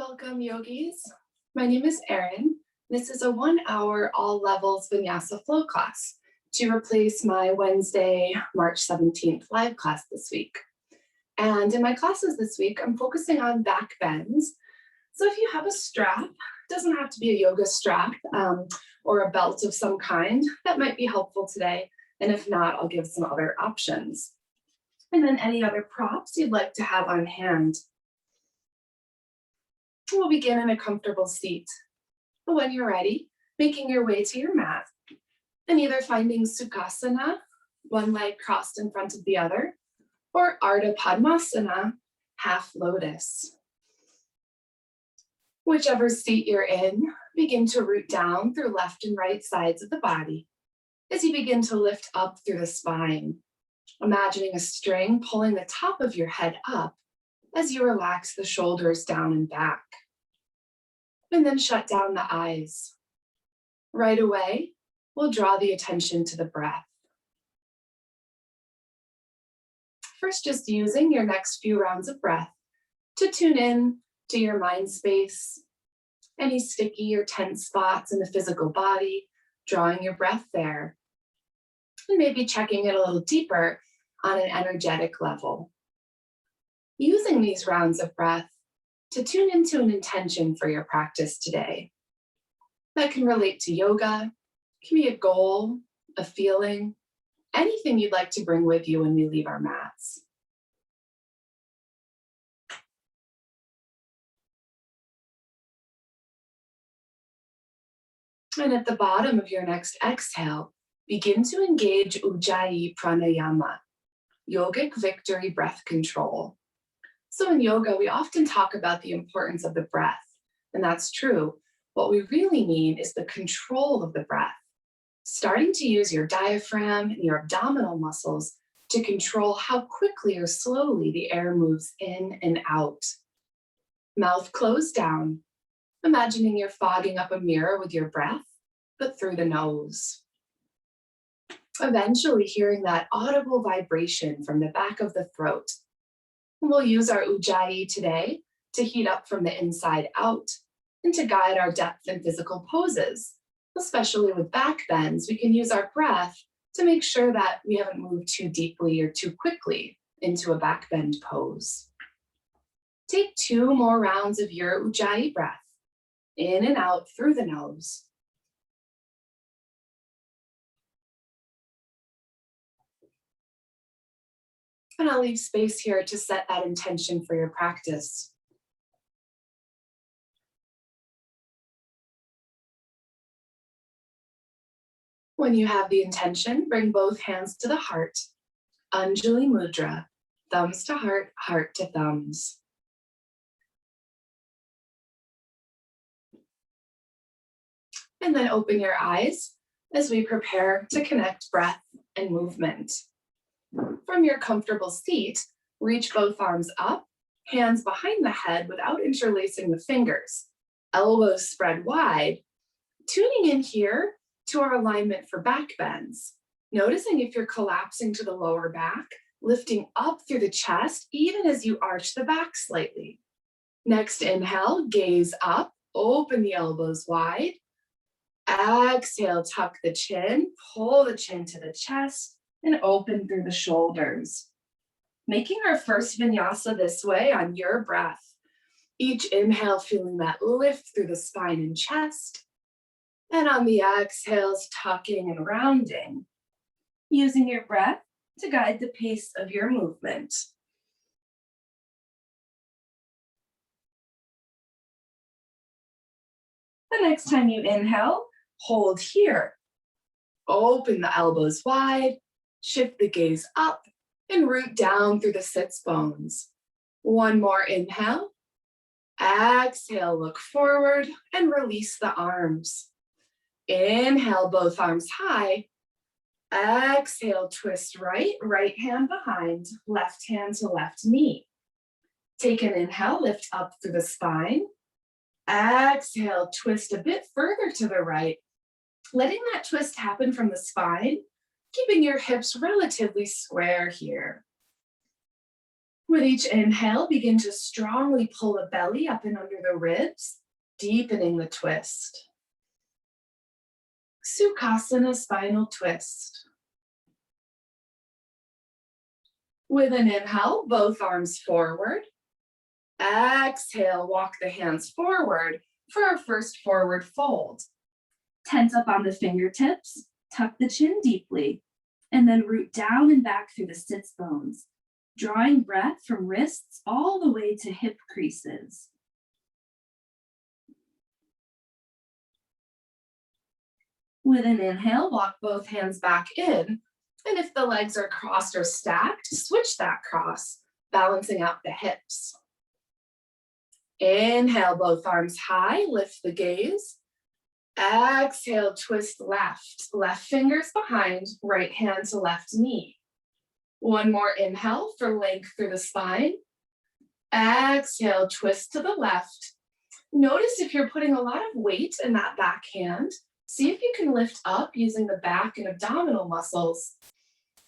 Welcome, yogis. My name is Erin. This is a 1-hour all levels Vinyasa flow class to replace my Wednesday, March 17th live class this week. And in my classes this week, I'm focusing on back bends. So if you have a strap, it doesn't have to be a yoga strap or a belt of some kind, that might be helpful today. And if not, I'll give some other options. And then any other props you'd like to have on hand. We'll begin in a comfortable seat. But when you're ready, making your way to your mat and either finding Sukhasana, one leg crossed in front of the other, or Ardha Padmasana, half lotus. Whichever seat you're in, begin to root down through left and right sides of the body as you begin to lift up through the spine, imagining a string pulling the top of your head up as you relax the shoulders down and back. And then shut down the eyes. Right away, we'll draw the attention to the breath. First, just using your next few rounds of breath to tune in to your mind space, any sticky or tense spots in the physical body, drawing your breath there, and maybe checking it a little deeper on an energetic level. Using these rounds of breath to tune into an intention for your practice today. That can relate to yoga, can be a goal, a feeling, anything you'd like to bring with you when we leave our mats. And at the bottom of your next exhale, begin to engage Ujjayi Pranayama, yogic victory breath control. So in yoga, we often talk about the importance of the breath, and that's true. What we really mean is the control of the breath, starting to use your diaphragm and your abdominal muscles to control how quickly or slowly the air moves in and out. Mouth closed down, imagining you're fogging up a mirror with your breath, but through the nose. Eventually hearing that audible vibration from the back of the throat. We'll use our Ujjayi today to heat up from the inside out and to guide our depth and physical poses. Especially with back bends, we can use our breath to make sure that we haven't moved too deeply or too quickly into a back bend pose. Take 2 more rounds of your Ujjayi breath, in and out through the nose. And I'll leave space here to set that intention for your practice. When you have the intention, bring both hands to the heart, Anjali Mudra, thumbs to heart, heart to thumbs. And then open your eyes as we prepare to connect breath and movement. From your comfortable seat, reach both arms up, hands behind the head without interlacing the fingers, elbows spread wide, tuning in here to our alignment for back bends. Noticing if you're collapsing to the lower back, lifting up through the chest, even as you arch the back slightly. Next inhale, gaze up, open the elbows wide. Exhale, tuck the chin, pull the chin to the chest, and open through the shoulders. Making our first vinyasa this way on your breath. Each inhale, feeling that lift through the spine and chest. And on the exhales, tucking and rounding. Using your breath to guide the pace of your movement. The next time you inhale, hold here. Open the elbows wide. Shift the gaze up and root down through the sits bones. One more inhale. Exhale, look forward and release the arms. Inhale, both arms high. Exhale, twist right, right hand behind, left hand to left knee. Take an inhale, lift up through the spine. Exhale, twist a bit further to the right, letting that twist happen from the spine. Keeping your hips relatively square here. With each inhale, begin to strongly pull the belly up and under the ribs, deepening the twist. Sukhasana spinal twist. With an inhale, both arms forward. Exhale, walk the hands forward for our first forward fold. Tense up on the fingertips, tuck the chin deeply, and then root down and back through the sits bones, drawing breath from wrists all the way to hip creases. With an inhale, walk both hands back in, and if the legs are crossed or stacked, switch that cross, balancing out the hips. Inhale, both arms high, lift the gaze. Exhale, twist left. Left fingers behind, right hand to left knee. One more inhale for length through the spine. Exhale, twist to the left. Notice if you're putting a lot of weight in that back hand, see if you can lift up using the back and abdominal muscles.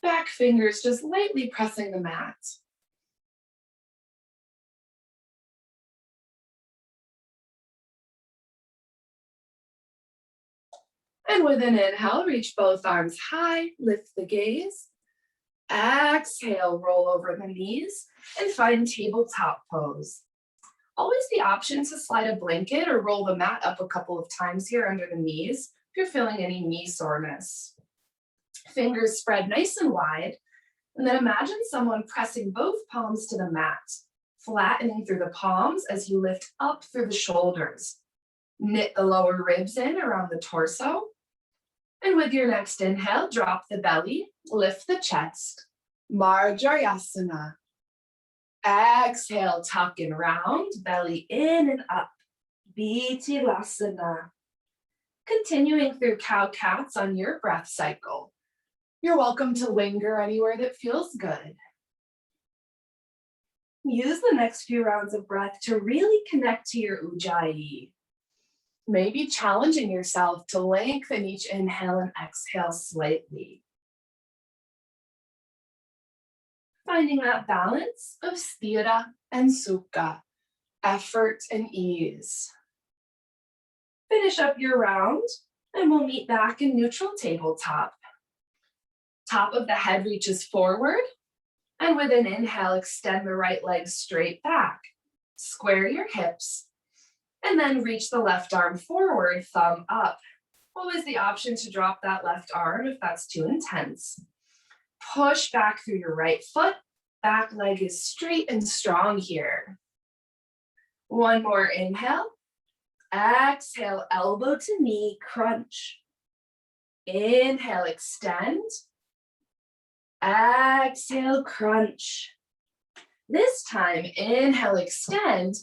Back fingers just lightly pressing the mat. And with an inhale, reach both arms high, lift the gaze. Exhale, roll over the knees and find tabletop pose. Always the option to slide a blanket or roll the mat up a couple of times here under the knees if you're feeling any knee soreness. Fingers spread nice and wide, and then imagine someone pressing both palms to the mat, flattening through the palms as you lift up through the shoulders. Knit the lower ribs in around the torso. And with your next inhale, drop the belly, lift the chest. Marjarasana. Exhale, tuck and round, belly in and up. Bitilasana. Continuing through cow-cats on your breath cycle. You're welcome to linger anywhere that feels good. Use the next few rounds of breath to really connect to your ujjayi. Maybe challenging yourself to lengthen each inhale and exhale slightly. Finding that balance of sthira and sukha, effort and ease. Finish up your round and we'll meet back in neutral tabletop. Top of the head reaches forward, and with an inhale, extend the right leg straight back. Square your hips. And then reach the left arm forward, thumb up. Always the option to drop that left arm if that's too intense. Push back through your right foot. Back leg is straight and strong here. One more inhale. Exhale, elbow to knee, crunch. Inhale, extend. Exhale, crunch. This time, inhale, extend.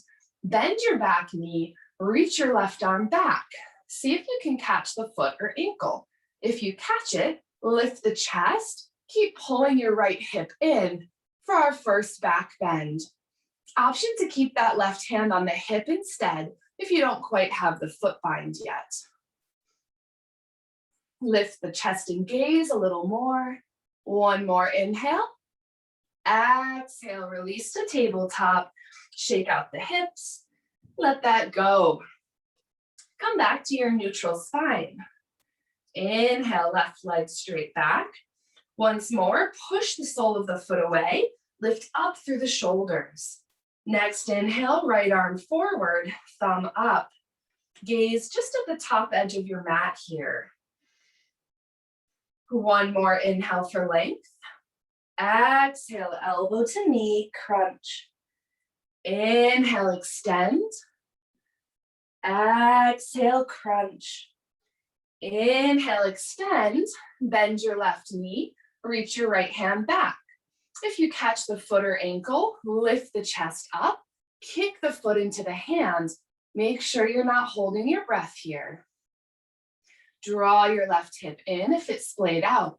Bend your back knee, reach your left arm back. See if you can catch the foot or ankle. If you catch it, lift the chest, keep pulling your right hip in for our first back bend. Option to keep that left hand on the hip instead if you don't quite have the foot bind yet. Lift the chest and gaze a little more. One more inhale. Exhale, release to tabletop. Shake out the hips, let that go. Come back to your neutral spine. Inhale, left leg straight back. Once more, push the sole of the foot away, lift up through the shoulders. Next inhale, right arm forward, thumb up. Gaze just at the top edge of your mat here. One more inhale for length. Exhale, elbow to knee, crunch. Inhale, extend. Exhale, crunch. Inhale, extend. Bend your left knee. Reach your right hand back. If you catch the foot or ankle, lift the chest up. Kick the foot into the hand. Make sure you're not holding your breath here. Draw your left hip in if it's splayed out.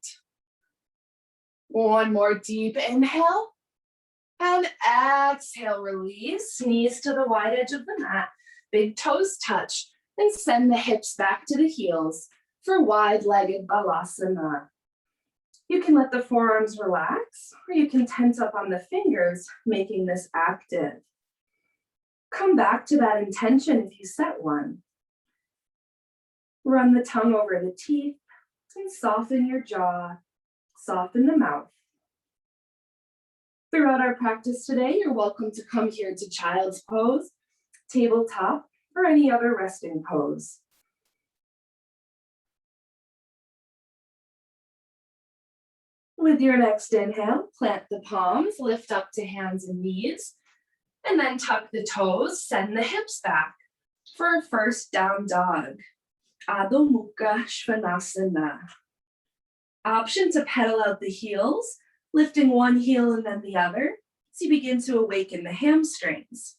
One more deep inhale. And exhale, release, knees to the wide edge of the mat, big toes touch, and send the hips back to the heels for wide-legged balasana. You can let the forearms relax, or you can tense up on the fingers, making this active. Come back to that intention if you set one. Run the tongue over the teeth and soften your jaw, soften the mouth. Throughout our practice today, you're welcome to come here to child's pose, tabletop, or any other resting pose. With your next inhale, plant the palms, lift up to hands and knees, and then tuck the toes, send the hips back for our first down dog. Adho Mukha Svanasana. Option to pedal out the heels, lifting one heel and then the other, as you begin to awaken the hamstrings.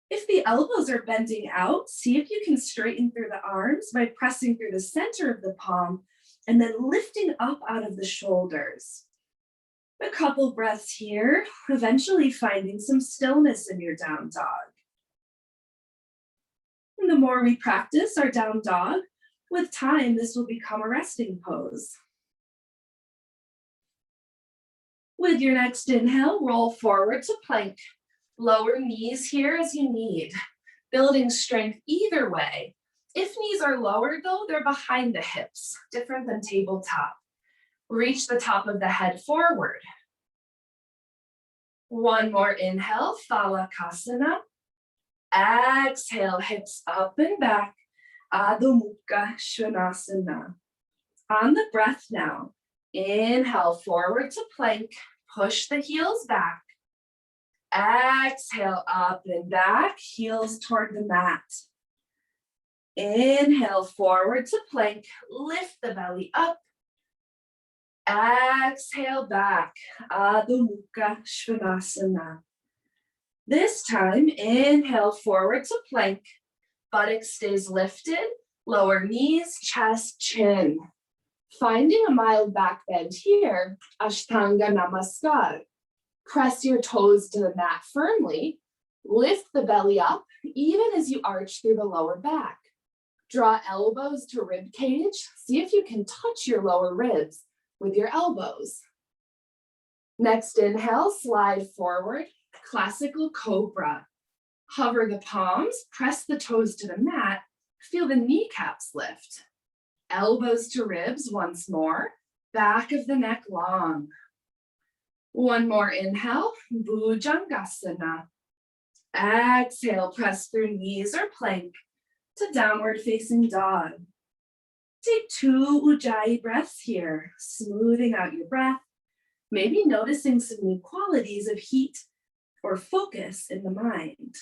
If the elbows are bending out, see if you can straighten through the arms by pressing through the center of the palm and then lifting up out of the shoulders. A couple breaths here, eventually finding some stillness in your down dog. And the more we practice our down dog, with time, this will become a resting pose. With your next inhale, roll forward to plank. Lower knees here as you need, building strength either way. If knees are lowered though, they're behind the hips, different than tabletop. Reach the top of the head forward. One more inhale, Thalakasana. Exhale, hips up and back, Adho Mukha Svanasana. On the breath now, inhale forward to plank, push the heels back. Exhale up and back, heels toward the mat. Inhale forward to plank, lift the belly up. Exhale back, Adho Mukha Svanasana. This time, inhale forward to plank, buttock stays lifted, lower knees, chest, chin. Finding a mild back bend here, Ashtanga Namaskar. Press your toes to the mat firmly, lift the belly up, even as you arch through the lower back. Draw elbows to rib cage, see if you can touch your lower ribs with your elbows. Next inhale, slide forward, classical cobra. Hover the palms, press the toes to the mat, feel the kneecaps lift. Elbows to ribs once more, back of the neck long. One more inhale, Bhujangasana. Exhale, press through knees or plank to downward facing dog. Take 2 Ujjayi breaths here, smoothing out your breath, maybe noticing some new qualities of heat or focus in the mind.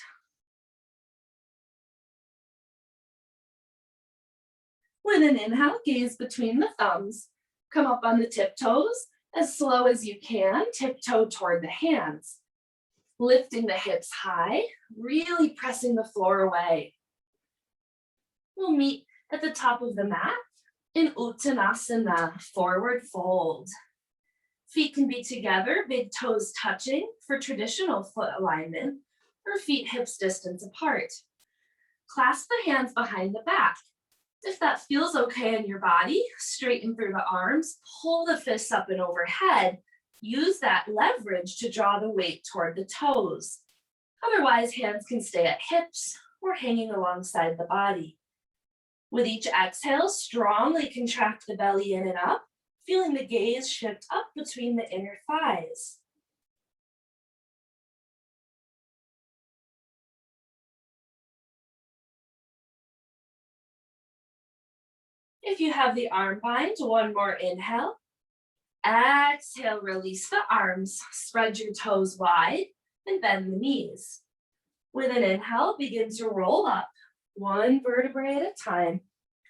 With an inhale, gaze between the thumbs, come up on the tiptoes, as slow as you can, tiptoe toward the hands. Lifting the hips high, really pressing the floor away. We'll meet at the top of the mat in Uttanasana, forward fold. Feet can be together, big toes touching for traditional foot alignment, or feet hips distance apart. Clasp the hands behind the back. If that feels okay in your body, straighten through the arms, pull the fists up and overhead. Use that leverage to draw the weight toward the toes. Otherwise, hands can stay at hips or hanging alongside the body. With each exhale, strongly contract the belly in and up, feeling the gaze shift up between the inner thighs. If you have the arm bind, one more inhale. Exhale, release the arms, spread your toes wide and bend the knees. With an inhale, begin to roll up, one vertebrae at a time,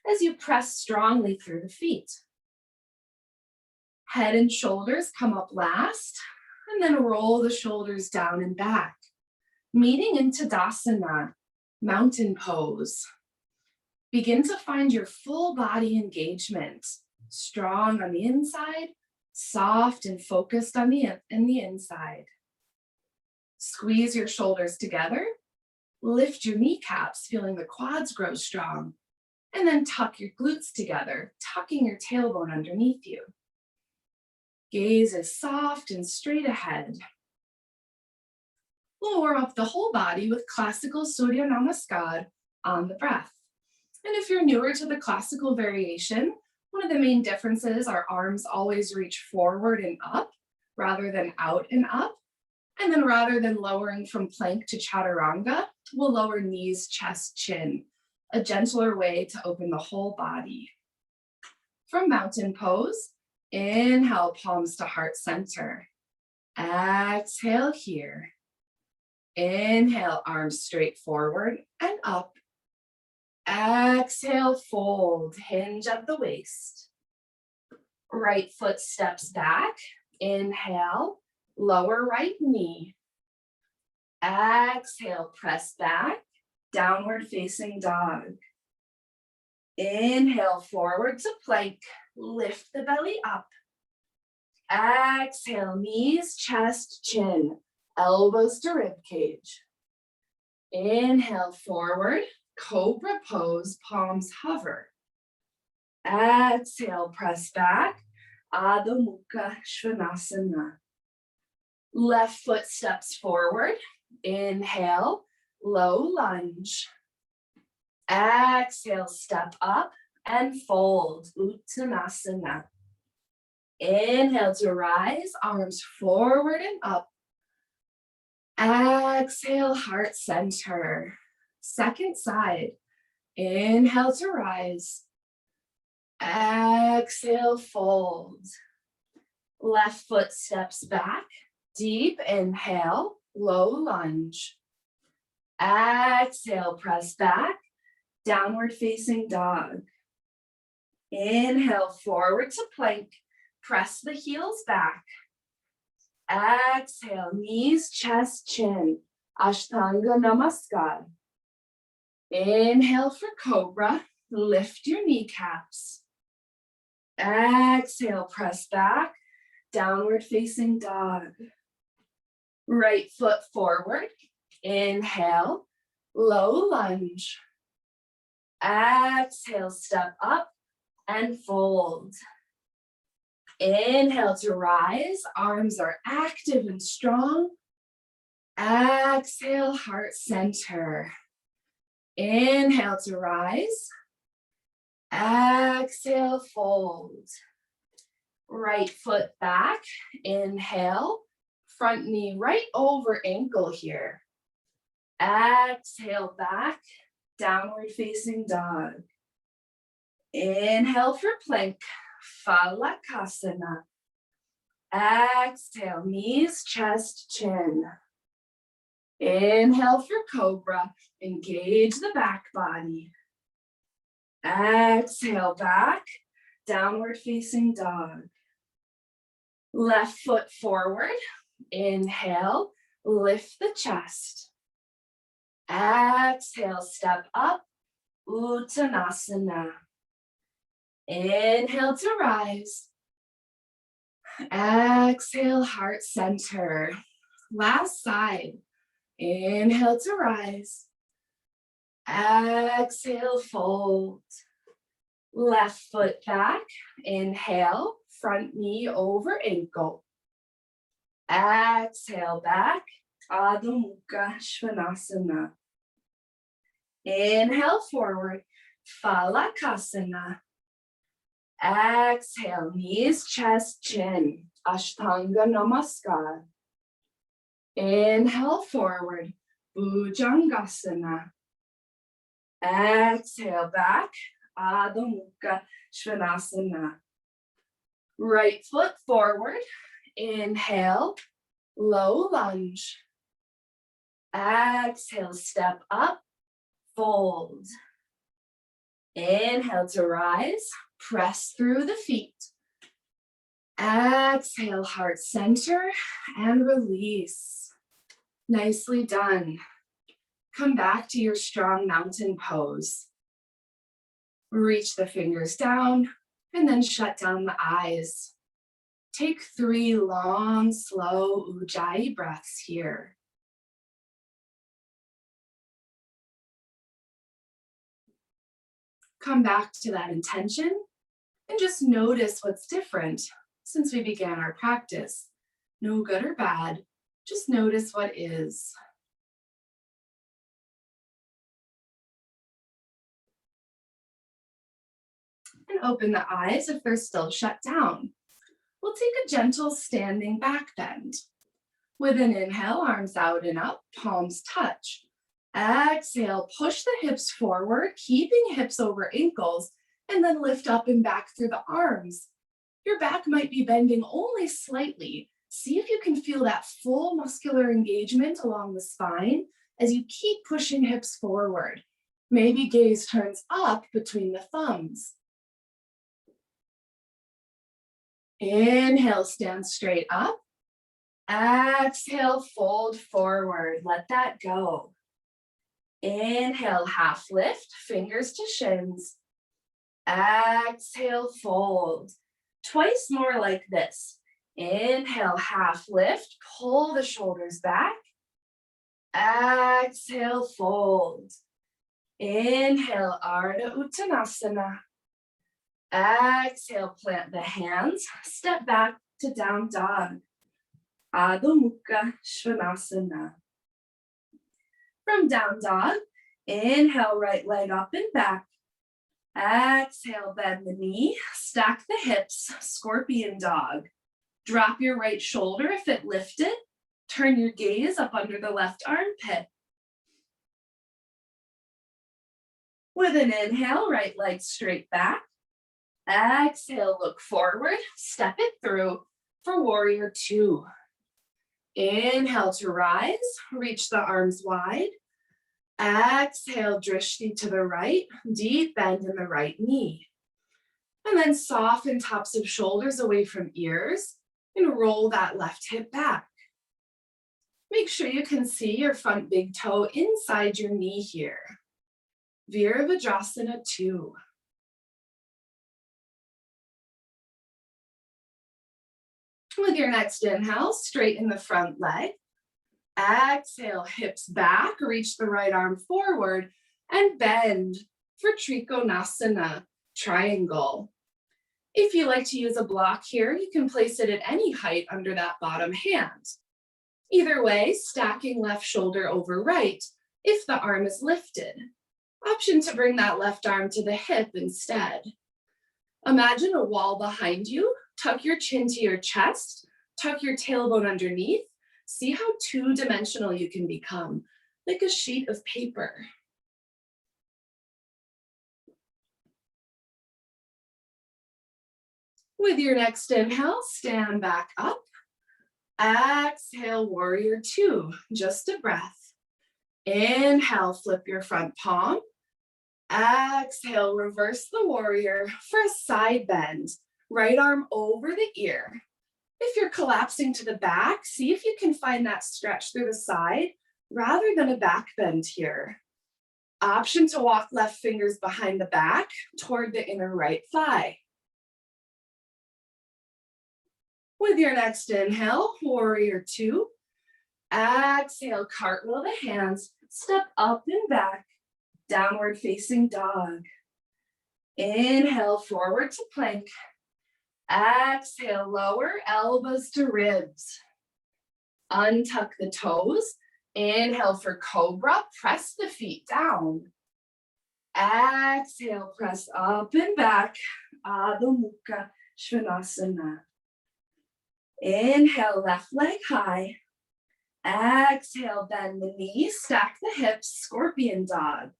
as you press strongly through the feet. Head and shoulders come up last, and then roll the shoulders down and back, meeting in Tadasana, mountain pose. Begin to find your full body engagement, strong on the inside, soft and focused on the inside. Squeeze your shoulders together, lift your kneecaps, feeling the quads grow strong, and then tuck your glutes together, tucking your tailbone underneath you. Gaze is soft and straight ahead. We'll warm up the whole body with classical Surya Namaskar on the breath. And if you're newer to the classical variation, one of the main differences are arms always reach forward and up rather than out and up. And then rather than lowering from plank to chaturanga, we'll lower knees, chest, chin, a gentler way to open the whole body. From mountain pose, inhale, palms to heart center. Exhale here. Inhale, arms straight forward and up. Exhale, fold, hinge at the waist. Right foot steps back. Inhale, lower right knee. Exhale, press back, downward facing dog. Inhale, forward to plank, lift the belly up. Exhale, knees, chest, chin, elbows to rib cage. Inhale, forward, cobra pose, palms hover. Exhale, press back, Adho Mukha Svanasana. Left foot steps forward. Inhale, low lunge. Exhale, step up and fold, Uttanasana. Inhale to rise, arms forward and up. Exhale, heart center. Second side. Inhale to rise. Exhale, fold. Left foot steps back. Deep inhale, low lunge. Exhale, press back, downward facing dog. Inhale, forward to plank, press the heels back. Exhale, knees, chest, chin, Ashtanga Namaskar. Inhale for cobra, lift your kneecaps. Exhale, press back, downward facing dog. Right foot forward, inhale, low lunge. Exhale, step up and fold. Inhale to rise, arms are active and strong. Exhale, heart center. Inhale to rise. Exhale, fold. Right foot back, inhale. Front knee right over ankle here. Exhale back, downward facing dog. Inhale for plank, Phalakasana. Exhale, knees, chest, chin. Inhale for cobra, engage the back body. Exhale back, downward facing dog. Left foot forward. Inhale, lift the chest. Exhale, step up, Uttanasana. Inhale to rise. Exhale, heart center. Last side. Inhale to rise. Exhale, fold. Left foot back. Inhale, front knee over ankle. Exhale back, Adho Mukha Svanasana. Inhale forward, Phalakasana. Exhale, knees, chest, chin, Ashtanga Namaskar. Inhale forward, Bhujangasana. Exhale back, Adho Mukha Svanasana. Right foot forward. Inhale, low lunge. Exhale, step up, fold. Inhale to rise, press through the feet. Exhale, heart center, and release. Nicely done. Come back to your strong mountain pose. Reach the fingers down, and then shut down the eyes. Take 3 long, slow Ujjayi breaths here. Come back to that intention and just notice what's different since we began our practice. No good or bad, just notice what is. And open the eyes if they're still shut down. We'll take a gentle standing back bend. With an inhale, arms out and up, palms touch. Exhale, push the hips forward, keeping hips over ankles, and then lift up and back through the arms. Your back might be bending only slightly. See if you can feel that full muscular engagement along the spine as you keep pushing hips forward. Maybe gaze turns up between the thumbs. Inhale, stand straight up. Exhale, fold forward. Let that go. Inhale, half lift, fingers to shins. Exhale, fold. Twice more like this. Inhale, half lift, pull the shoulders back. Exhale, fold. Inhale, Ardha Uttanasana. Exhale, plant the hands, step back to down dog. Adho Mukha Svanasana. From down dog, inhale, right leg up and back. Exhale, bend the knee, stack the hips, scorpion dog. Drop your right shoulder if it lifted. Turn your gaze up under the left armpit. With an inhale, right leg straight back. Exhale, look forward, step it through for warrior two. Inhale to rise, reach the arms wide. Exhale, drishti to the right, deep bend in the right knee. And then soften tops of shoulders away from ears and roll that left hip back. Make sure you can see your front big toe inside your knee here. Virabhadrasana 2. With your next inhale, straighten the front leg. Exhale, hips back, reach the right arm forward, and bend for Trikonasana, triangle. If you like to use a block here, you can place it at any height under that bottom hand. Either way, stacking left shoulder over right if the arm is lifted. Option to bring that left arm to the hip instead. Imagine a wall behind you. Tuck your chin to your chest, tuck your tailbone underneath. See how two-dimensional you can become, like a sheet of paper. With your next inhale, stand back up. Exhale, warrior two, just a breath. Inhale, flip your front palm. Exhale, reverse the warrior for a side bend. Right arm over the ear. If you're collapsing to the back, see if you can find that stretch through the side rather than a back bend here. Option to walk left fingers behind the back toward the inner right thigh. With your next inhale, warrior two. Exhale, cartwheel the hands, step up and back, downward facing dog. Inhale, forward to plank. Exhale, lower elbows to ribs. Untuck the toes. Inhale for cobra, press the feet down. Exhale, press up and back, Adho Mukha Svanasana. Inhale, left leg high. Exhale, bend the knees, stack the hips, scorpion dog.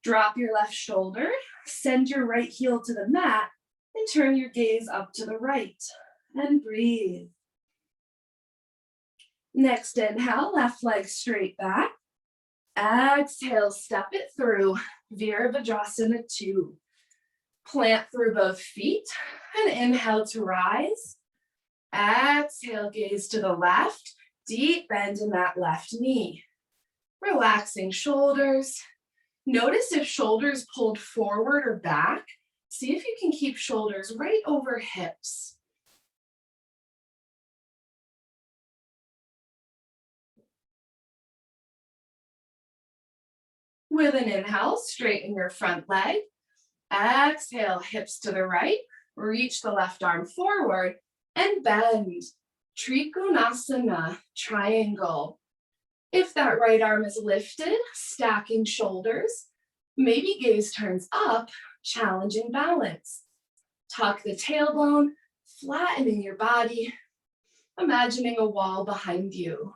Drop your left shoulder, send your right heel to the mat, and turn your gaze up to the right, and breathe. Next inhale, left leg straight back. Exhale, step it through, Virabhadrasana 2. Plant through both feet, and inhale to rise. Exhale, gaze to the left, deep bend in that left knee. Relaxing shoulders. Notice if shoulders pulled forward or back. See if you can keep shoulders right over hips. With an inhale, straighten your front leg. Exhale, hips to the right. Reach the left arm forward And bend. Trikonasana, triangle. If that right arm is lifted, stacking shoulders, maybe gaze turns up, challenging balance. Tuck the tailbone, flattening your body, imagining a wall behind you.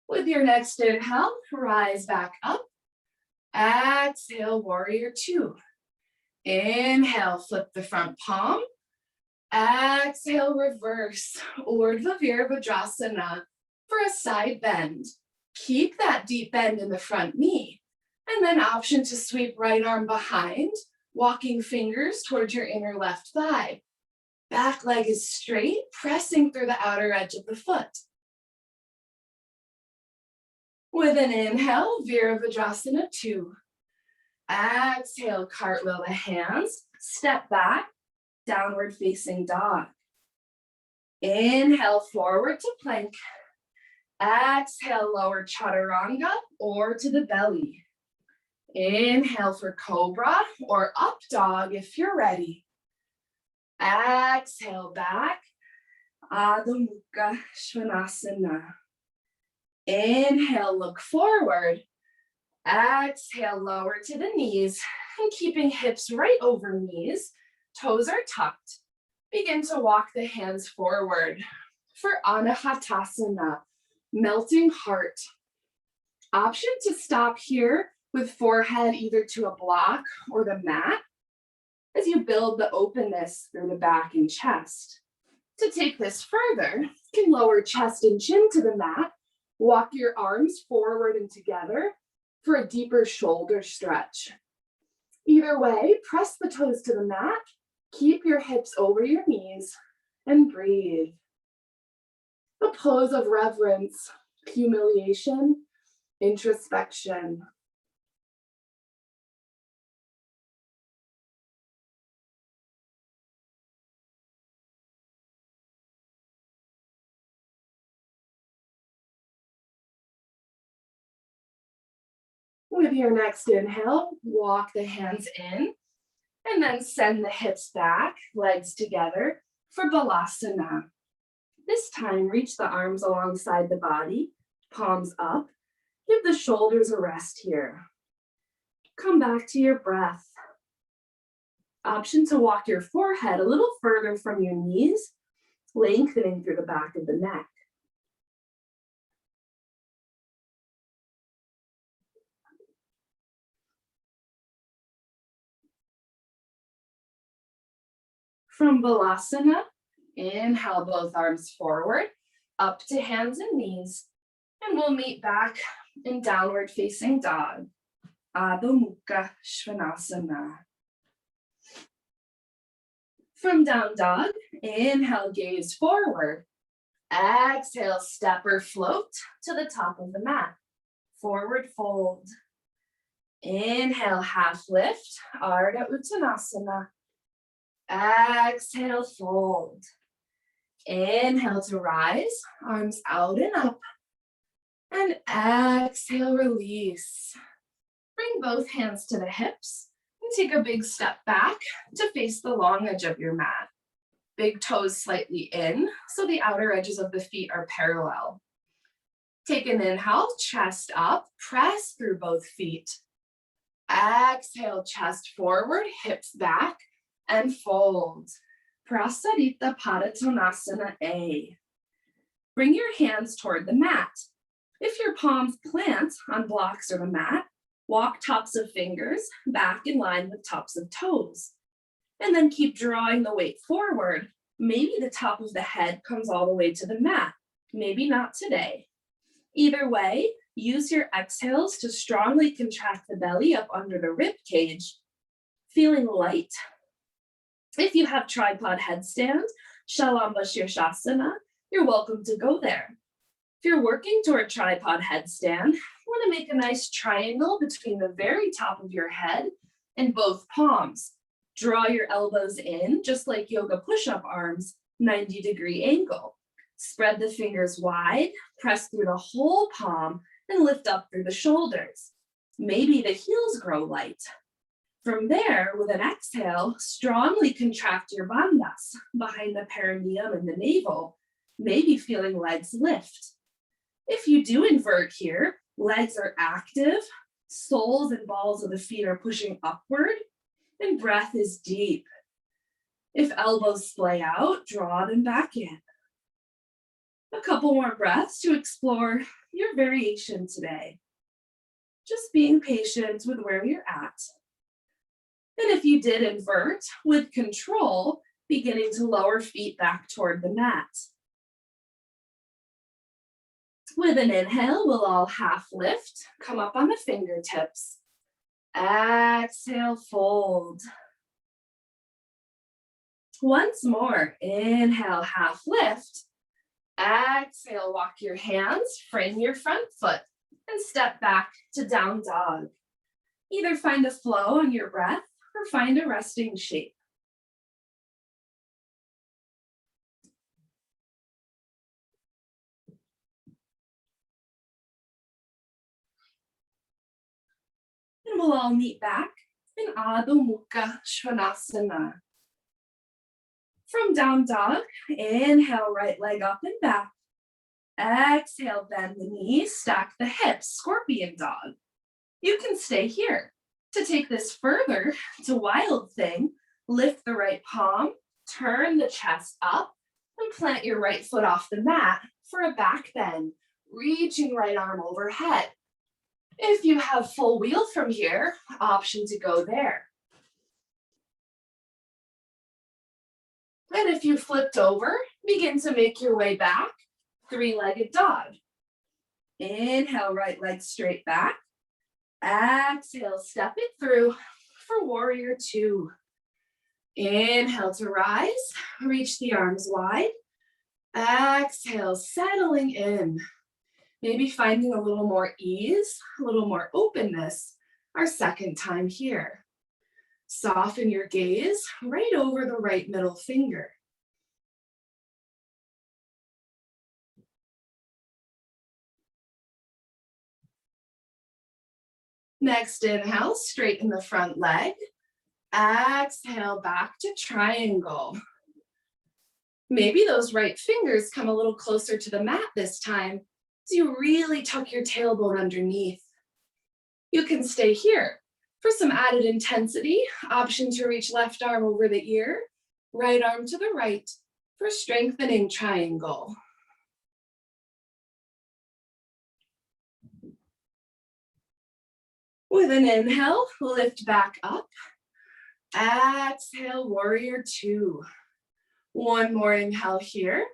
With your next inhale, rise back up. Exhale, warrior two. Inhale, flip the front palm. Exhale, reverse, Urdhva Virabhadrasana for a side bend. Keep that deep bend in the front knee. And then option to sweep right arm behind, walking fingers towards your inner left thigh. Back leg is straight, pressing through the outer edge of the foot. With an inhale, Virabhadrasana 2. Exhale, cartwheel the hands, step back, downward facing dog. Inhale, forward to plank. Exhale, lower chaturanga or to the belly. Inhale for cobra or up dog if you're ready. Exhale back, Adho Mukha Svanasana. Inhale, look forward. Exhale, lower to the knees and keeping hips right over knees, toes are tucked. Begin to walk the hands forward for Anahatasana, melting heart. Option to stop here with forehead either to a block or the mat as you build the openness through the back and chest. To take this further, you can lower chest and chin to the mat, walk your arms forward and together for a deeper shoulder stretch. Either way, press the toes to the mat, keep your hips over your knees, and breathe. A pose of reverence, humiliation, introspection. With your next inhale, walk the hands in, and then send the hips back, legs together for Balasana. This time, reach the arms alongside the body, palms up. Give the shoulders a rest here. Come back to your breath. Option to walk your forehead a little further from your knees, lengthening through the back of the neck. From Balasana, inhale both arms forward, up to hands and knees, and we'll meet back in downward facing dog, Adho Mukha Svanasana. From down dog, inhale, gaze forward. Exhale, step or float to the top of the mat. Forward fold. Inhale, half lift, Ardha Uttanasana. Exhale, fold. Inhale to rise, arms out and up. And exhale, release. Bring both hands to the hips and take a big step back to face the long edge of your mat. Big toes slightly in, so the outer edges of the feet are parallel. Take an inhale, chest up, press through both feet. Exhale, chest forward, hips back, and fold. Prasarita Padottanasana A. Bring your hands toward the mat. If your palms plant on blocks or the mat, walk tops of fingers back in line with tops of toes. And then keep drawing the weight forward. Maybe the top of the head comes all the way to the mat. Maybe not today. Either way, use your exhales to strongly contract the belly up under the rib cage, feeling light. If you have tripod headstand, Shalamba Shirshasana, you're welcome to go there. If you're working toward tripod headstand, you want to make a nice triangle between the very top of your head and both palms. Draw your elbows in, just like yoga push-up arms, 90-degree angle. Spread the fingers wide, press through the whole palm, and lift up through the shoulders. Maybe the heels grow light. From there, with an exhale, strongly contract your bandhas behind the perineum and the navel, maybe feeling legs lift. If you do invert here, legs are active, soles and balls of the feet are pushing upward, and breath is deep. If elbows splay out, draw them back in. A couple more breaths to explore your variation today. Just being patient with where you're at. And if you did invert, with control, beginning to lower feet back toward the mat. With an inhale, we'll all half lift, come up on the fingertips. Exhale, fold. Once more, inhale, half lift. Exhale, walk your hands, frame your front foot, and step back to down dog. Either find a flow on your breath or find a resting shape. And we'll all meet back in Adho Mukha Svanasana. From down dog, inhale, right leg up and back. Exhale, bend the knees, stack the hips, scorpion dog. You can stay here. To take this further to wild thing, lift the right palm, turn the chest up, and plant your right foot off the mat for a back bend, reaching right arm overhead. If you have full wheel from here, option to go there. And if you flipped over, begin to make your way back, three-legged dog. Inhale, right leg straight back. Exhale, step it through for warrior two. Inhale to rise, reach the arms wide. Exhale, settling in. Maybe finding a little more ease, a little more openness, our second time here. Soften your gaze right over the right middle finger. Next inhale, straighten the front leg. Exhale, back to triangle. Maybe those right fingers come a little closer to the mat this time, so you really tuck your tailbone underneath. You can stay here. For some added intensity, option to reach left arm over the ear, right arm to the right for strengthening triangle. With an inhale, lift back up. Exhale, warrior two. One more inhale here.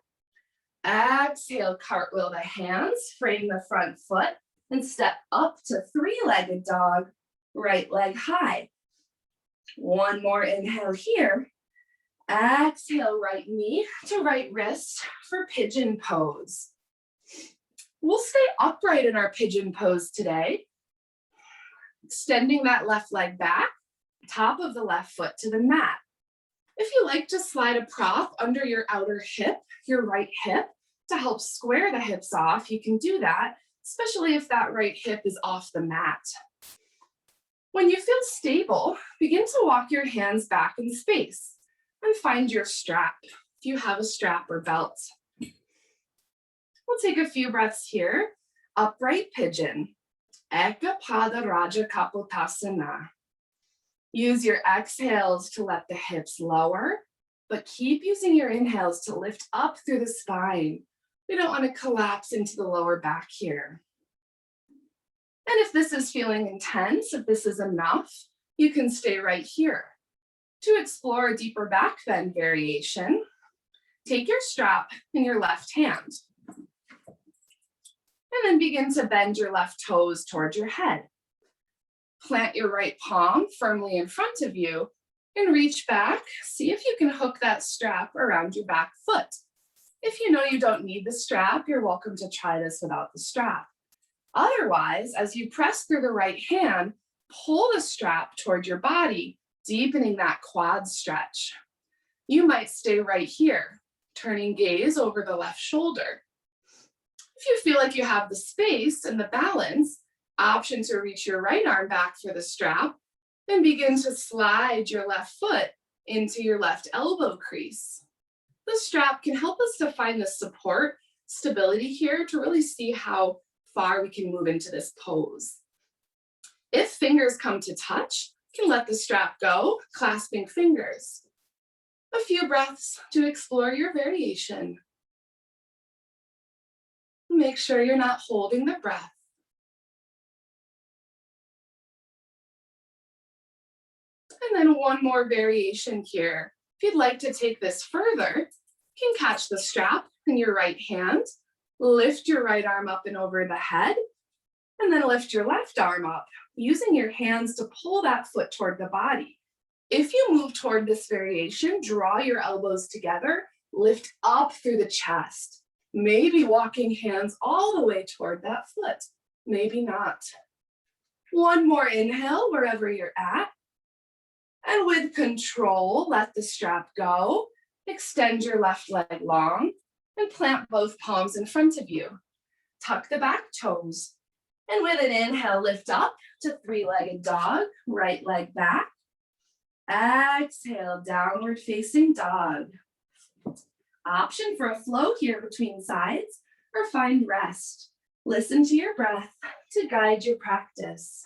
Exhale, cartwheel the hands, frame the front foot, and step up to three-legged dog, right leg high. One more inhale here. Exhale, right knee to right wrist for pigeon pose. We'll stay upright in our pigeon pose today. Extending that left leg back, top of the left foot to the mat. If you like to slide a prop under your outer hip, your right hip, to help square the hips off, you can do that, especially if that right hip is off the mat. When you feel stable, begin to walk your hands back in space and find your strap, if you have a strap or belt. We'll take a few breaths here. Upright pigeon. Ekapada Raja Kapotasana. Use your exhales to let the hips lower, but keep using your inhales to lift up through the spine. We don't want to collapse into the lower back here. And if this is feeling intense, if this is enough, you can stay right here. To explore a deeper back bend variation, take your strap in your left hand. And then begin to bend your left toes towards your head. Plant your right palm firmly in front of you and reach back. See if you can hook that strap around your back foot. If you know you don't need the strap, you're welcome to try this without the strap. Otherwise, as you press through the right hand, pull the strap toward your body, deepening that quad stretch. You might stay right here, turning gaze over the left shoulder. If you feel like you have the space and the balance, Option to reach your right arm back for the strap and begin to slide your left foot into your left elbow crease. The strap can help us to find the support, stability here to really see how far we can move into this pose. If fingers come to touch, you can let the strap go, clasping fingers. A few breaths to explore your variation. Make sure you're not holding the breath. And then one more variation here. If you'd like to take this further, you can catch the strap in your right hand, lift your right arm up and over the head, and then lift your left arm up, using your hands to pull that foot toward the body. If you move toward this variation, draw your elbows together, lift up through the chest, maybe walking hands all the way toward that foot, maybe not. One more inhale wherever you're at. And with control, let the strap go. Extend your left leg long and plant both palms in front of you. Tuck the back toes. And with an inhale, lift up to three-legged dog, right leg back. Exhale, downward facing dog. Option for a flow here between sides or find rest. Listen to your breath to guide your practice.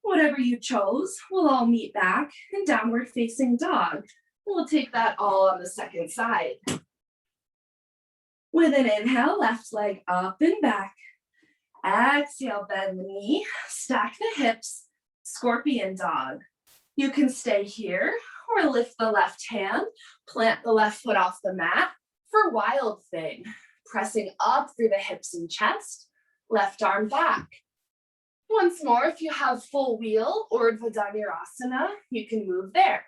Whatever you chose, we'll all meet back in downward facing dog. We'll take that all on the second side. With an inhale, left leg up and back. Exhale, bend the knee, stack the hips, scorpion dog. You can stay here or lift the left hand, plant the left foot off the mat for wild thing. Pressing up through the hips and chest, left arm back. Once more, if you have full wheel or Urdhva Dhanurasana, you can move there.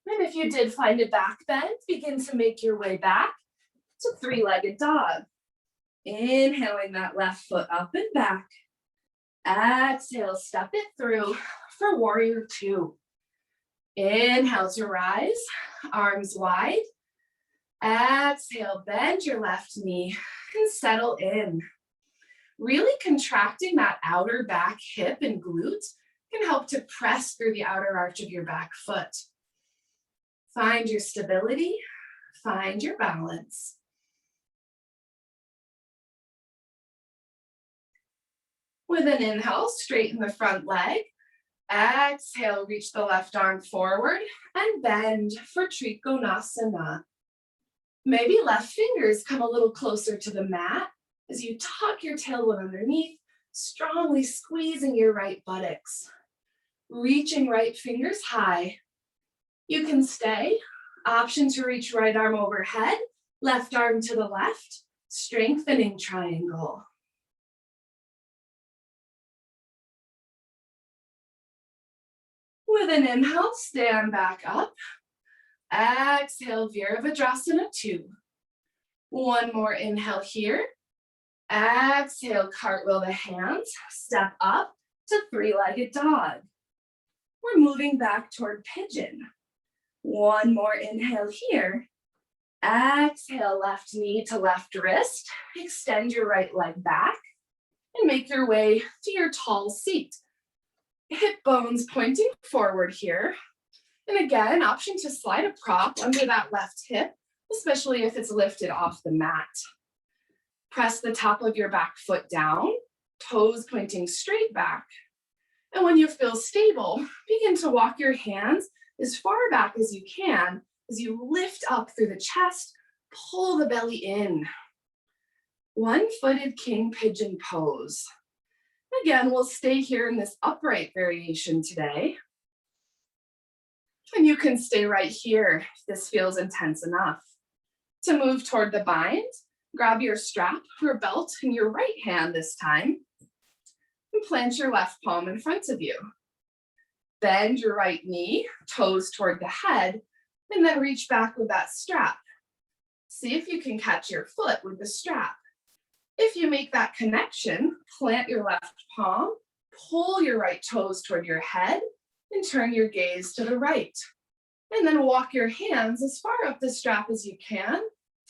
And if you did find a back bend, begin to make your way back to three-legged dog. Inhaling that left foot up and back. Exhale, step it through for warrior two. Inhale to rise, arms wide. Exhale, bend your left knee and settle in. Really contracting that outer back hip and glute can help to press through the outer arch of your back foot. Find your stability, find your balance. With an inhale, straighten the front leg. Exhale, reach the left arm forward and bend for Trikonasana. Maybe left fingers come a little closer to the mat as you tuck your tailbone underneath, strongly squeezing your right buttocks. Reaching right fingers high. You can stay. Option to reach right arm overhead, left arm to the left, strengthening triangle. With an inhale, stand back up. Exhale, Virabhadrasana 2. One more inhale here. Exhale, cartwheel the hands, step up to three-legged dog. We're moving back toward pigeon. One more inhale here. Exhale, left knee to left wrist. Extend your right leg back and make your way to your tall seat. Hip bones pointing forward here. And again, option to slide a prop under that left hip, especially if it's lifted off the mat. Press the top of your back foot down, toes pointing straight back. And when you feel stable, begin to walk your hands as far back as you can as you lift up through the chest, pull the belly in. One-footed king pigeon pose. Again, we'll stay here in this upright variation today. And you can stay right here if this feels intense enough. To move toward the bind, grab your strap or belt in your right hand this time, and plant your left palm in front of you. Bend your right knee, toes toward the head, and then reach back with that strap. See if you can catch your foot with the strap. If you make that connection, plant your left palm, pull your right toes toward your head, and turn your gaze to the right. And then walk your hands as far up the strap as you can.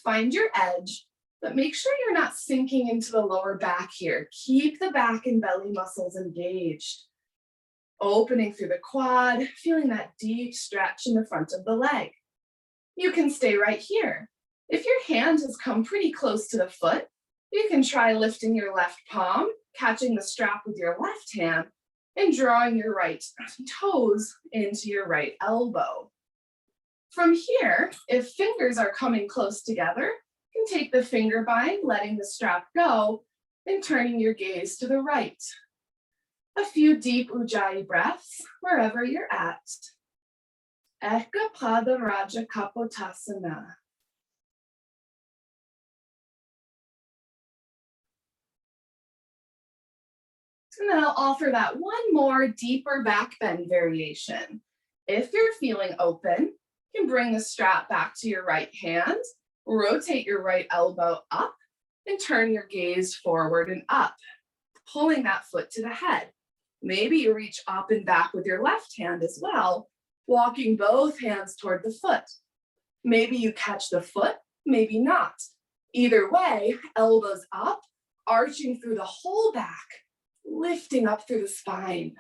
Find your edge, but make sure you're not sinking into the lower back here. Keep the back and belly muscles engaged. Opening through the quad, feeling that deep stretch in the front of the leg. You can stay right here. If your hand has come pretty close to the foot, you can try lifting your left palm, catching the strap with your left hand, and drawing your right toes into your right elbow. From here, if fingers are coming close together, you can take the finger bind, letting the strap go, and turning your gaze to the right. A few deep Ujjayi breaths wherever you're at. Eka Pada Raja Kapotasana. And then I'll offer that one more deeper back bend variation. If you're feeling open, you can bring the strap back to your right hand, rotate your right elbow up, and turn your gaze forward and up, pulling that foot to the head. Maybe you reach up and back with your left hand as well, walking both hands toward the foot. Maybe you catch the foot, maybe not. Either way, elbows up, arching through the whole back, lifting up through the spine.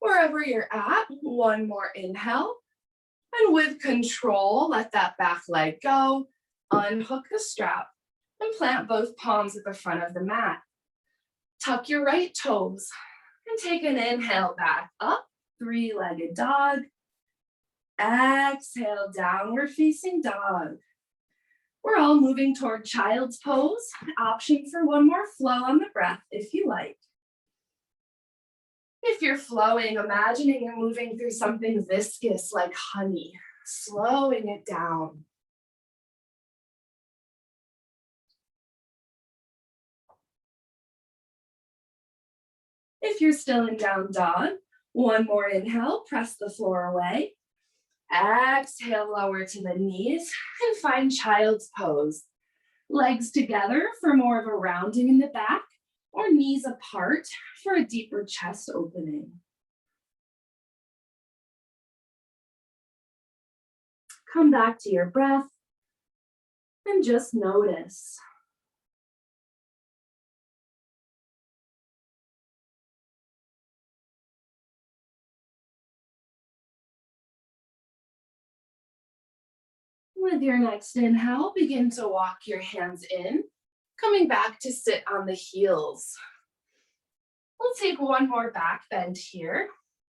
Wherever you're at, one more inhale. And with control, let that back leg go, unhook the strap, and plant both palms at the front of the mat. Tuck your right toes and take an inhale back up, three-legged dog. Exhale, downward facing dog. We're all moving toward child's pose. Option for one more flow on the breath if you like. If you're flowing, imagining you're moving through something viscous like honey, slowing it down. If you're still in down dog, one more inhale, press the floor away. Exhale, lower to the knees and find child's pose. Legs together for more of a rounding in the back, or knees apart for a deeper chest opening. Come back to your breath and just notice. With your next inhale, begin to walk your hands in, coming back to sit on the heels. We'll take one more back bend here,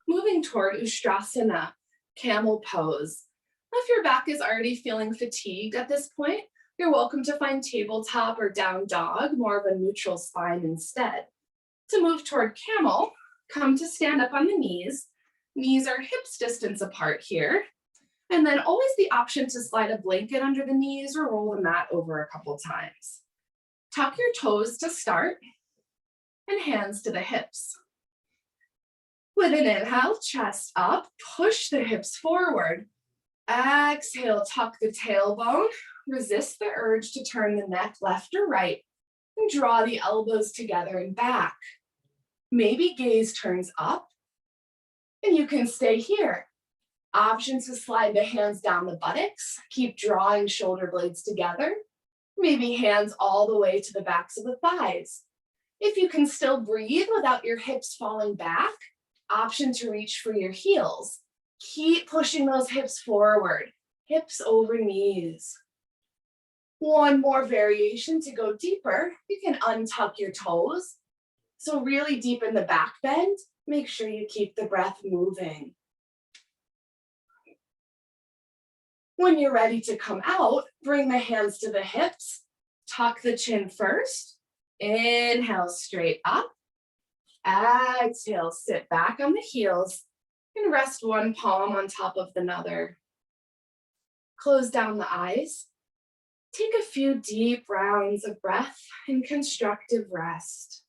moving toward Ustrasana, camel pose. If your back is already feeling fatigued at this point, you're welcome to find tabletop or down dog, more of a neutral spine instead. To move toward camel, come to stand up on the knees. Knees are hips distance apart here. And then always the option to slide a blanket under the knees or roll the mat over a couple times. Tuck your toes to start and hands to the hips. With an inhale, chest up, push the hips forward. Exhale, tuck the tailbone, resist the urge to turn the neck left or right, and draw the elbows together and back. Maybe gaze turns up, and you can stay here. Options to slide the hands down the buttocks, keep drawing shoulder blades together, maybe hands all the way to the backs of the thighs. If you can still breathe without your hips falling back, option to reach for your heels. Keep pushing those hips forward, hips over knees. One more variation to go deeper, you can untuck your toes. So really deep in the back bend, make sure you keep the breath moving. When you're ready to come out, bring the hands to the hips, tuck the chin first, inhale straight up, exhale, sit back on the heels, and rest one palm on top of another. Close down the eyes, take a few deep rounds of breath and constructive rest.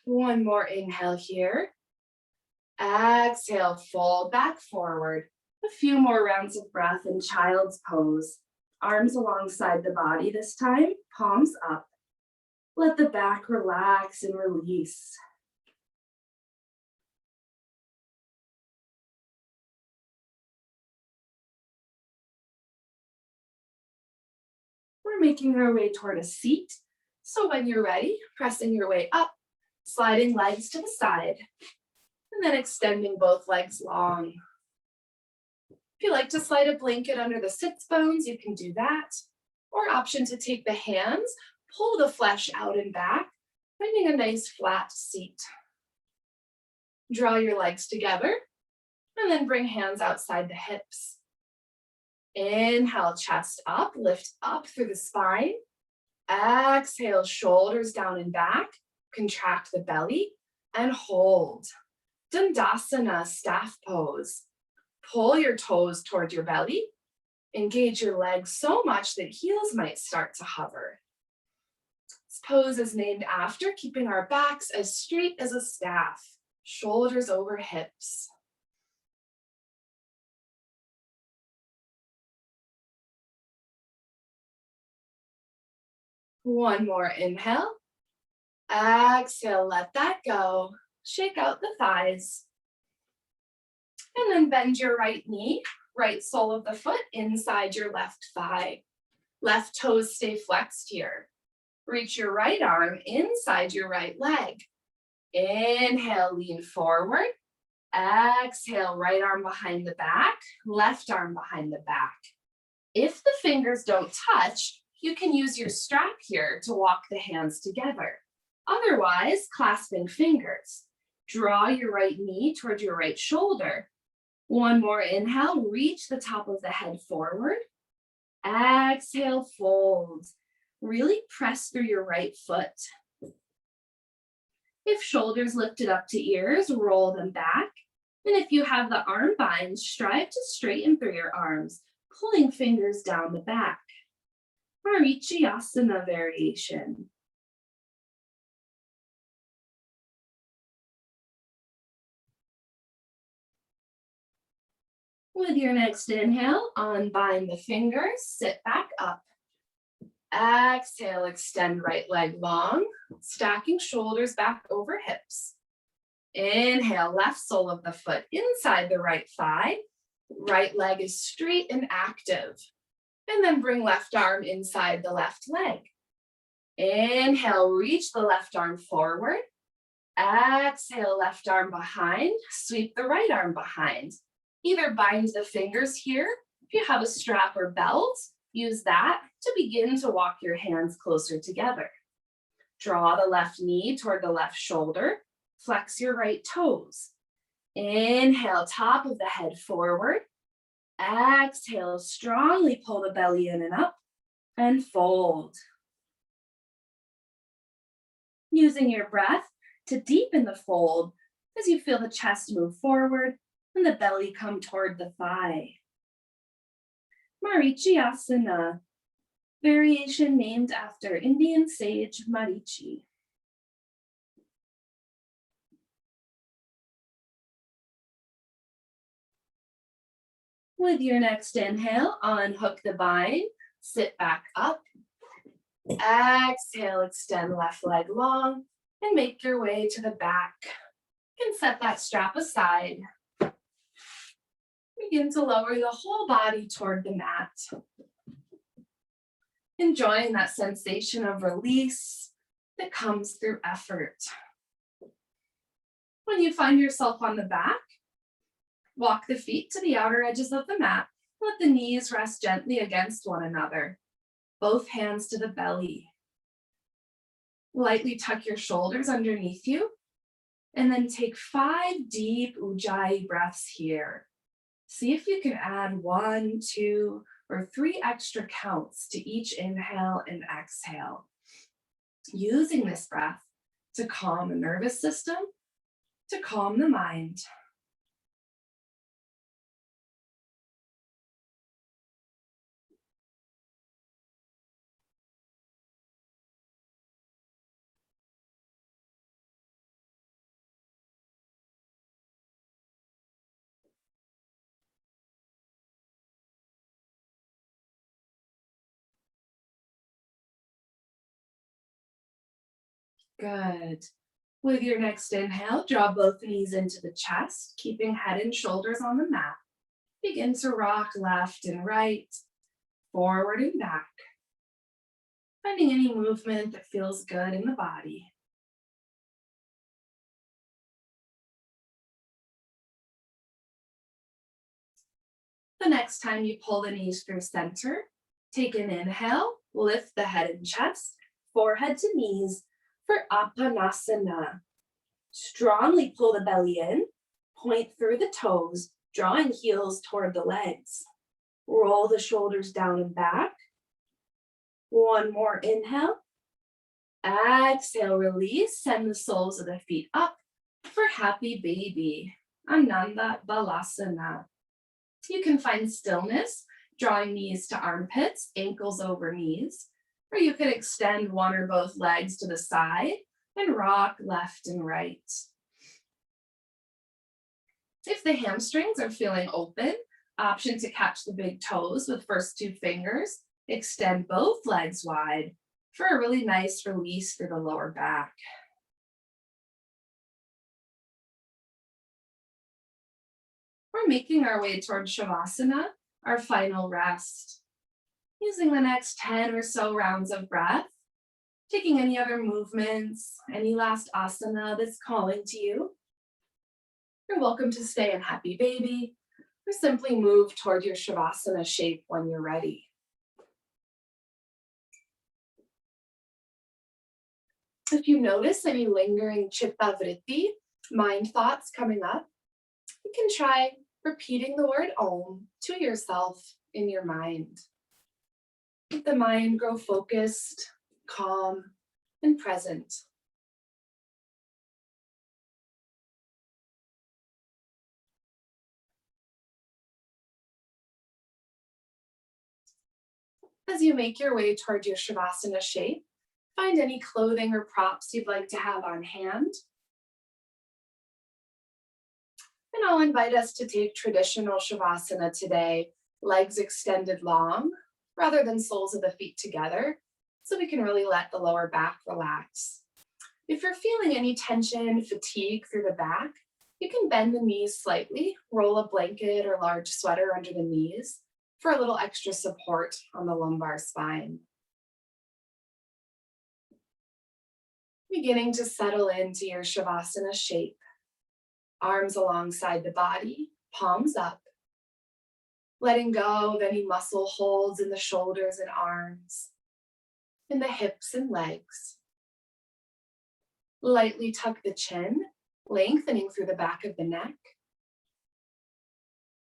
One more inhale here. Exhale, fold back forward. A few more rounds of breath in child's pose. Arms alongside the body this time, palms up. Let the back relax and release. We're making our way toward a seat. So when you're ready, pressing your way up, sliding legs to the side, and then extending both legs long. If you like to slide a blanket under the sits bones, you can do that. Or option to take the hands, pull the flesh out and back, finding a nice flat seat. Draw your legs together, and then bring hands outside the hips. Inhale, chest up, lift up through the spine. Exhale, shoulders down and back, contract the belly, and hold. Dandasana, staff pose. Pull your toes toward your belly. Engage your legs so much that heels might start to hover. This pose is named after keeping our backs as straight as a staff, shoulders over hips. One more inhale. Exhale, let that go. Shake out the thighs. And then bend your right knee, right sole of the foot inside your left thigh. Left toes stay flexed here. Reach your right arm inside your right leg. Inhale, lean forward. Exhale, right arm behind the back, left arm behind the back. If the fingers don't touch, you can use your strap here to walk the hands together. Otherwise, clasping fingers. Draw your right knee toward your right shoulder. One more inhale, reach the top of the head forward. Exhale, fold. Really press through your right foot. If shoulders lifted up to ears, roll them back. And if you have the arm binds, strive to straighten through your arms, pulling fingers down the back. Vinyasa variation. With your next inhale, unbind the fingers, sit back up. Exhale, extend right leg long, stacking shoulders back over hips. Inhale, left sole of the foot inside the right thigh. Right leg is straight and active. And then bring left arm inside the left leg. Inhale, reach the left arm forward. Exhale, left arm behind, sweep the right arm behind. Either bind the fingers here. If you have a strap or belt, use that to begin to walk your hands closer together. Draw the left knee toward the left shoulder. Flex your right toes. Inhale, top of the head forward. Exhale, strongly pull the belly in and up and fold. Using your breath to deepen the fold as you feel the chest move forward and the belly come toward the thigh. Marichyasana, variation named after Indian sage Marichi. With your next inhale, unhook the bind, sit back up. Exhale, extend left leg long and make your way to the back. You can set that strap aside. Begin to lower the whole body toward the mat. Enjoying that sensation of release that comes through effort. When you find yourself on the back, walk the feet to the outer edges of the mat. Let the knees rest gently against one another. Both hands to the belly. Lightly tuck your shoulders underneath you. And then take 5 deep Ujjayi breaths here. See if you can add 1, 2, or 3 extra counts to each inhale and exhale. Using this breath to calm the nervous system, to calm the mind. Good. With your next inhale, draw both knees into the chest, keeping head and shoulders on the mat. Begin to rock left and right, forward and back, finding any movement that feels good in the body. The next time you pull the knees through center, take an inhale, lift the head and chest, forehead to knees for Apanasana. Strongly pull the belly in, point through the toes, drawing heels toward the legs. Roll the shoulders down and back. One more inhale. Exhale, release, send the soles of the feet up for happy baby. Ananda Balasana. You can find stillness, drawing knees to armpits, ankles over knees, or you could extend one or both legs to the side and rock left and right. If the hamstrings are feeling open, option to catch the big toes with first two fingers, extend both legs wide for a really nice release through the lower back. We're making our way toward Shavasana, our final rest. Using the next 10 or so rounds of breath, taking any other movements, any last asana that's calling to you. You're welcome to stay in happy baby, or simply move toward your Shavasana shape when you're ready. If you notice any lingering chitta vritti, mind thoughts coming up, you can try repeating the word Om to yourself in your mind. Let the mind grow focused, calm, and present. As you make your way toward your Shavasana shape, find any clothing or props you'd like to have on hand. And I'll invite us to take traditional Shavasana today, legs extended long, rather than soles of the feet together, so we can really let the lower back relax. If you're feeling any tension, fatigue through the back, you can bend the knees slightly, roll a blanket or large sweater under the knees for a little extra support on the lumbar spine. Beginning to settle into your Shavasana shape. Arms alongside the body, palms up. Letting go of any muscle holds in the shoulders and arms, in the hips and legs. Lightly tuck the chin, lengthening through the back of the neck.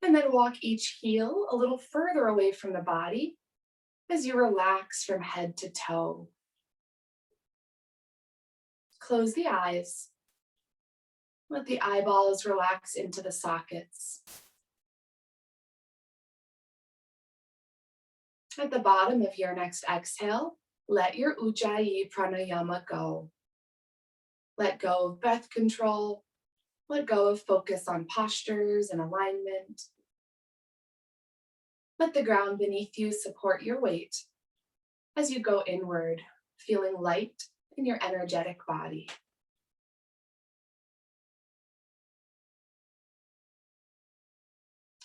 And then walk each heel a little further away from the body as you relax from head to toe. Close the eyes. Let the eyeballs relax into the sockets. At the bottom of your next exhale, let your Ujjayi pranayama go. Let go of breath control. Let go of focus on postures and alignment. Let the ground beneath you support your weight as you go inward, feeling light in your energetic body.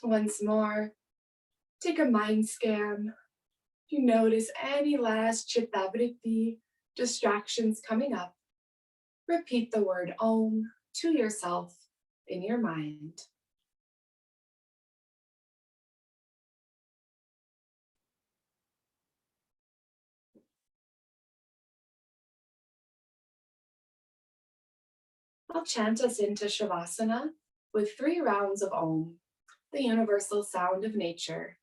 Once more, take a mind scan. If you notice any last chitta vritti, distractions coming up, repeat the word Om to yourself in your mind. I'll chant us into Shavasana with 3 rounds of Om, the universal sound of nature.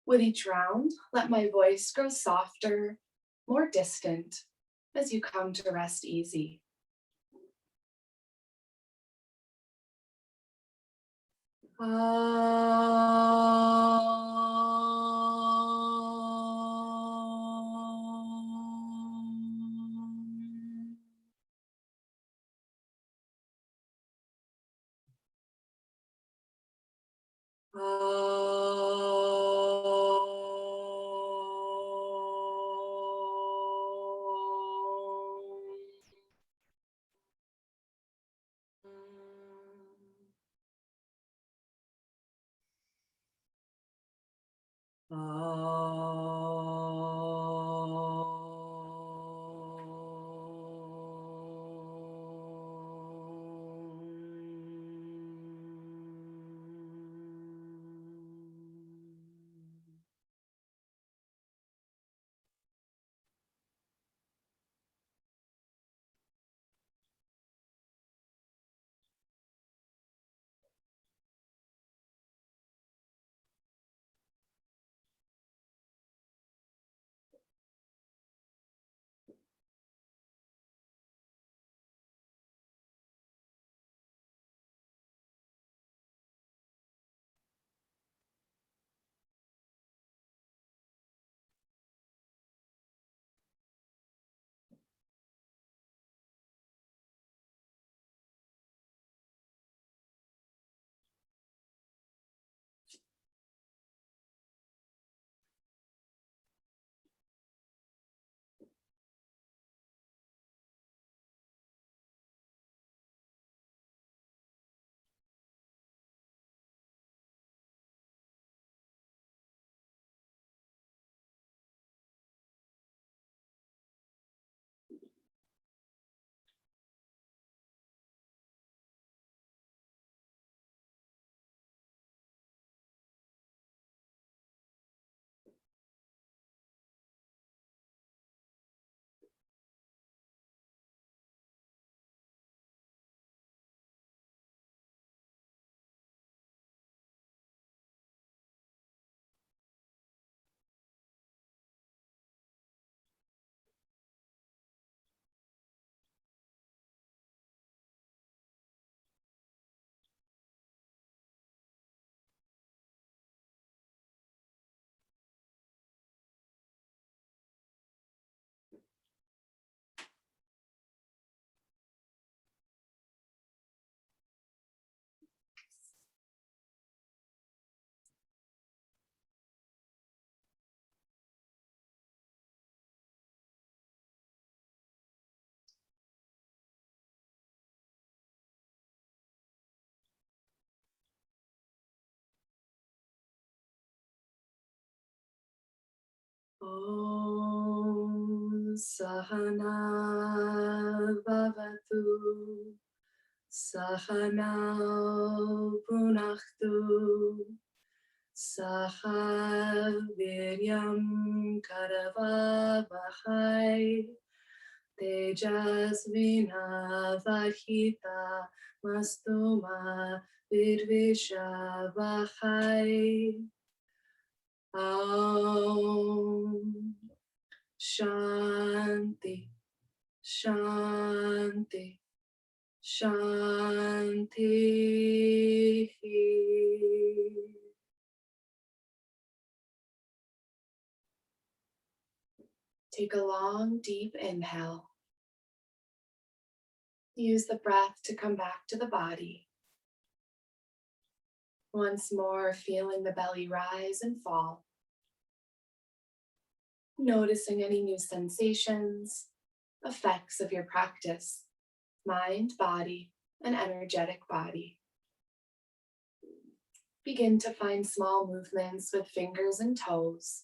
With each round, let my voice grow softer, more distant, as you come to rest easy. Om Sahana Bhavatu Sahana Punaktu Saha Viryam Karavavahai Tejasvina Vahita Mastuma Virvishavahai. Om Shanti, Shanti, Shanti. Take a long, deep inhale. Use the breath to come back to the body. Once more, feeling the belly rise and fall. Noticing any new sensations, effects of your practice, mind, body, and energetic body. Begin to find small movements with fingers and toes.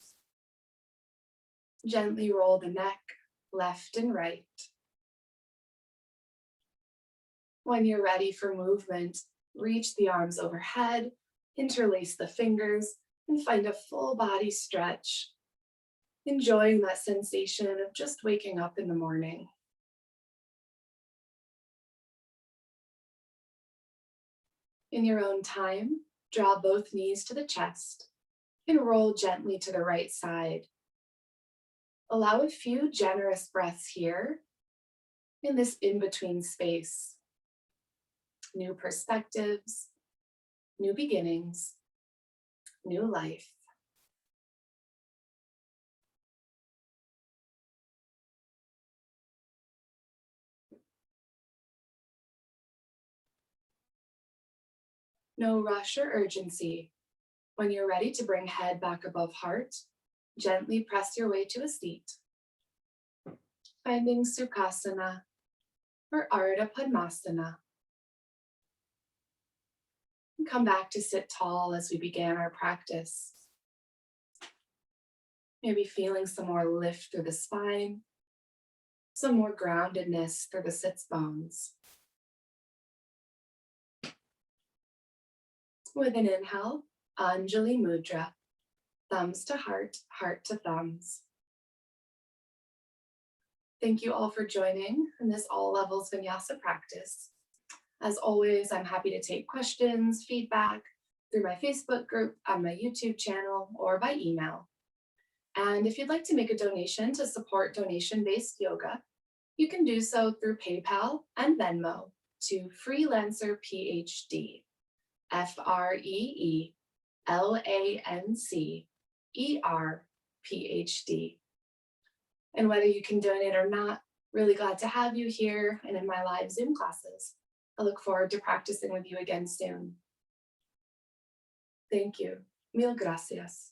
Gently roll the neck, left and right. When you're ready for movement, reach the arms overhead, interlace the fingers, and find a full body stretch. Enjoying that sensation of just waking up in the morning. In your own time, draw both knees to the chest and roll gently to the right side. Allow a few generous breaths here in this in-between space. New perspectives, new beginnings, new life. No rush or urgency. When you're ready to bring head back above heart, gently press your way to a seat. Finding Sukhasana or Ardha Padmasana. And come back to sit tall as we began our practice. Maybe feeling some more lift through the spine, some more groundedness through the sits bones. With an inhale, Anjali Mudra, thumbs to heart, heart to thumbs. Thank you all for joining in this all levels Vinyasa practice. As always, I'm happy to take questions, feedback through my Facebook group, on my YouTube channel, or by email. And if you'd like to make a donation to support donation-based yoga, you can do so through PayPal and Venmo to Freelancer PhD, FreeLancer PhD. And whether you can donate or not, really glad to have you here and in my live Zoom classes. I look forward to practicing with you again soon. Thank you. Mil gracias.